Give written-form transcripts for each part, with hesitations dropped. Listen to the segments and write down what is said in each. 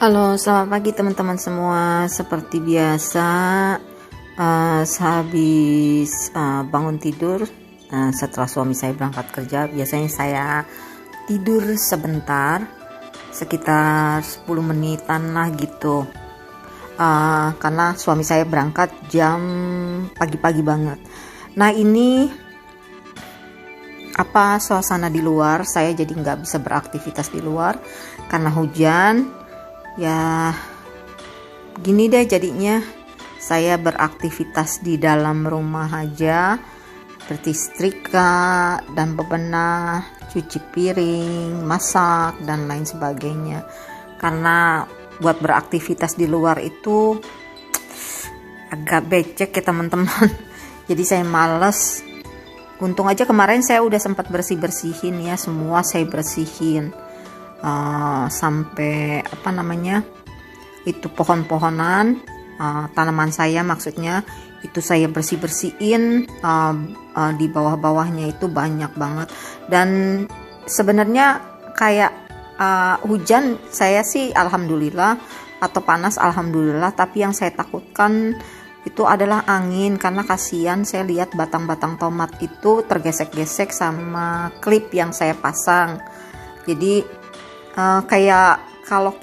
Halo, selamat pagi teman-teman semua. Seperti biasa, sehabis bangun tidur, setelah suami saya berangkat kerja, biasanya saya tidur sebentar, sekitar 10 menitan lah gitu. Karena suami saya berangkat jam pagi-pagi banget. Nah ini suasana di luar, saya jadi nggak bisa beraktivitas di luar karena hujan. Ya gini deh jadinya, saya beraktivitas di dalam rumah aja, seperti setrika dan bebenah, cuci piring, masak dan lain sebagainya. Karena buat beraktivitas di luar itu agak becek ya teman-teman. Jadi saya males. Untung aja kemarin saya udah sempat bersih-bersihin ya, semua saya bersihin. Sampai itu pohon-pohonan, tanaman saya maksudnya itu saya bersih-bersihin, di bawah-bawahnya itu banyak banget. Dan sebenarnya kayak hujan saya sih alhamdulillah, atau panas alhamdulillah, tapi yang saya takutkan itu adalah angin, karena kasihan saya lihat batang-batang tomat itu tergesek-gesek sama klip yang saya pasang. Jadi kayak kalau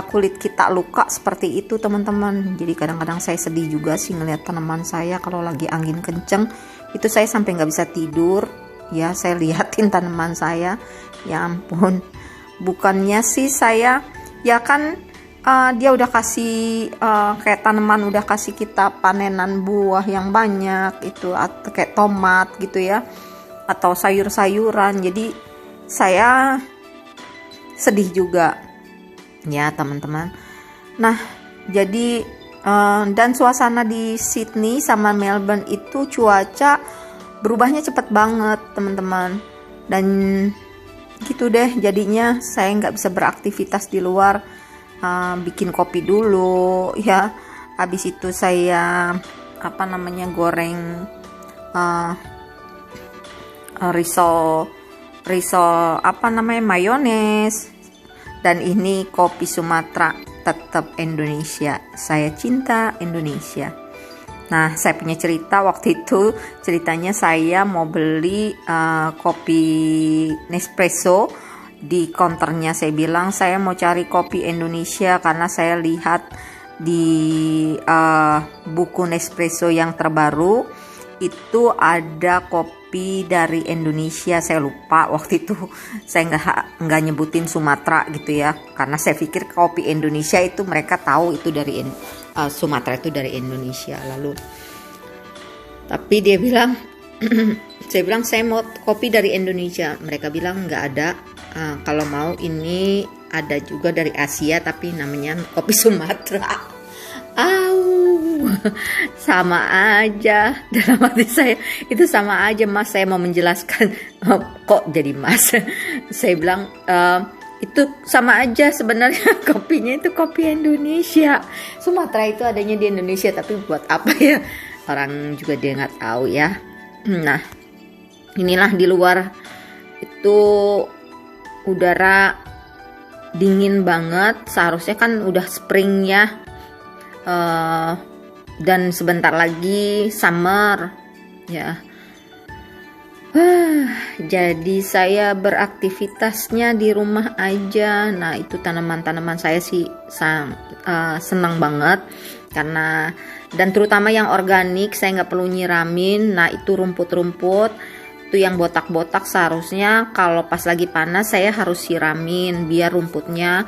kulit kita luka seperti itu teman-teman. Jadi kadang-kadang saya sedih juga sih ngeliat tanaman saya kalau lagi angin kenceng itu, saya sampai nggak bisa tidur ya, saya liatin tanaman saya. Ya ampun, bukannya sih saya ya kan, dia udah kasih kayak tanaman udah kasih kita panenan buah yang banyak itu, atau kayak tomat gitu ya, atau sayur-sayuran. Jadi saya sedih juga ya teman-teman. Nah jadi dan suasana di Sydney sama Melbourne itu cuaca berubahnya cepet banget teman-teman, dan gitu deh jadinya saya nggak bisa beraktivitas di luar. Bikin kopi dulu ya, habis itu saya goreng risol mayones. Dan ini kopi Sumatera, tetap Indonesia, saya cinta Indonesia. Nah saya punya cerita waktu itu, ceritanya saya mau beli kopi Nespresso. Di counternya saya bilang saya mau cari kopi Indonesia, karena saya lihat di buku Nespresso yang terbaru itu ada kopi dari Indonesia. Saya lupa waktu itu, saya nggak nyebutin Sumatera gitu ya, karena saya pikir kopi Indonesia itu mereka tahu itu dari Sumatera itu dari Indonesia. Lalu tapi dia bilang saya bilang saya mau kopi dari Indonesia, mereka bilang nggak ada. Kalau mau ini ada juga dari Asia tapi namanya kopi Sumatera. Sama aja dalam hati saya, itu sama aja mas, saya mau menjelaskan kok jadi mas. Saya bilang itu sama aja sebenarnya, kopinya itu kopi Indonesia. Sumatera itu adanya di Indonesia, tapi buat apa ya, orang juga dia nggak tahu ya. Nah inilah di luar itu udara dingin banget, seharusnya kan udah spring ya, dan sebentar lagi summer ya. Jadi saya beraktivitasnya di rumah aja. Nah itu tanaman-tanaman saya sih senang banget, karena dan terutama yang organik saya nggak perlu nyiramin. Nah itu rumput-rumput itu yang botak-botak, seharusnya kalau pas lagi panas saya harus siramin biar rumputnya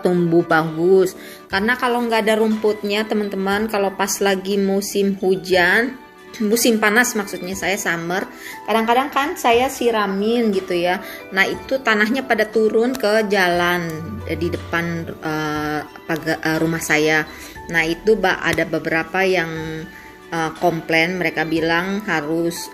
tumbuh bagus. Karena kalau nggak ada rumputnya teman-teman, kalau pas lagi musim hujan, musim panas maksudnya saya summer, kadang-kadang kan saya siramin gitu ya. Nah itu tanahnya pada turun ke jalan di depan rumah saya. Nah itu ada beberapa yang komplain, mereka bilang harus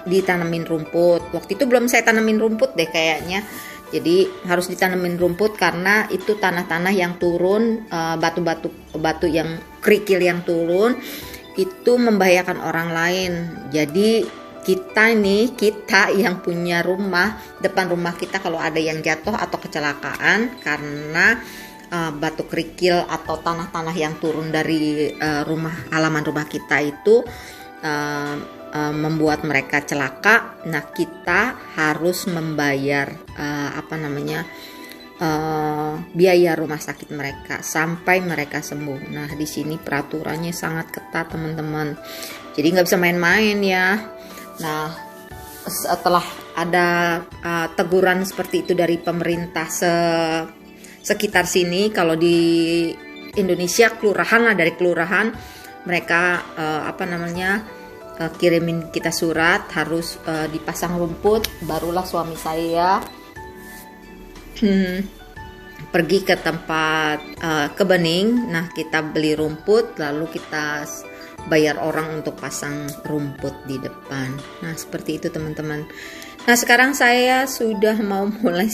ditanamin rumput. Waktu itu belum saya tanamin rumput deh kayaknya. Jadi harus ditanamin rumput karena itu tanah-tanah yang turun, batu yang kerikil yang turun itu membahayakan orang lain. Jadi kita yang punya rumah, depan rumah kita kalau ada yang jatuh atau kecelakaan karena batu kerikil atau tanah-tanah yang turun dari halaman rumah kita itu membuat mereka celaka. Nah, kita harus membayar biaya rumah sakit mereka sampai mereka sembuh. Nah, di sini peraturannya sangat ketat, teman-teman. Jadi nggak bisa main-main ya. Nah, setelah ada teguran seperti itu dari pemerintah sekitar sini, kalau di Indonesia kelurahan lah, dari kelurahan mereka kirimin kita surat harus dipasang rumput. Barulah suami saya pergi ke tempat ke Bening. Nah, kita beli rumput lalu kita bayar orang untuk pasang rumput di depan. Nah, seperti itu teman-teman. Nah, sekarang saya sudah mau mulai